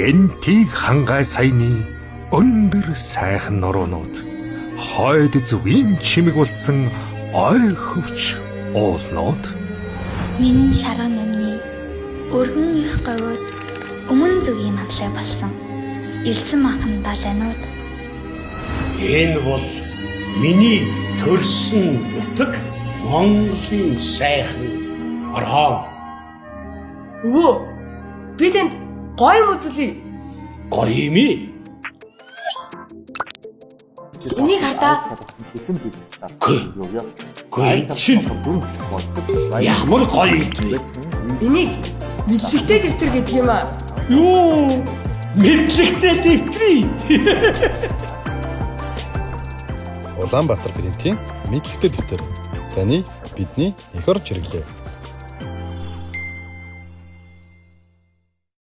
Хэнтийг хангай саяны өндөр сайхан нуруунууд хойд зүгийн чимэг болсон ой хөвч уулнууд Миний шарган өмнө өргөн их говьуд өмнө зүгийн манлай болсон элсэн махан далайнууд. Энэ бол миний төрсөн нутаг Монголын сайхан ороо. Өвөө, би тэнд гоё юм үзүүлье. Гоё юм ээ. Энийг хардаа. Гоё чинь ямар гоё юм. Энийг мэдлэгтэй дэвтэр гэдэг юм аа. Юу? Мэдлэгтэй дэвтрий. Улаанбаатар принтийн мэдлэгтэй дэвтэр. Таны бидний эх орж ирлээ.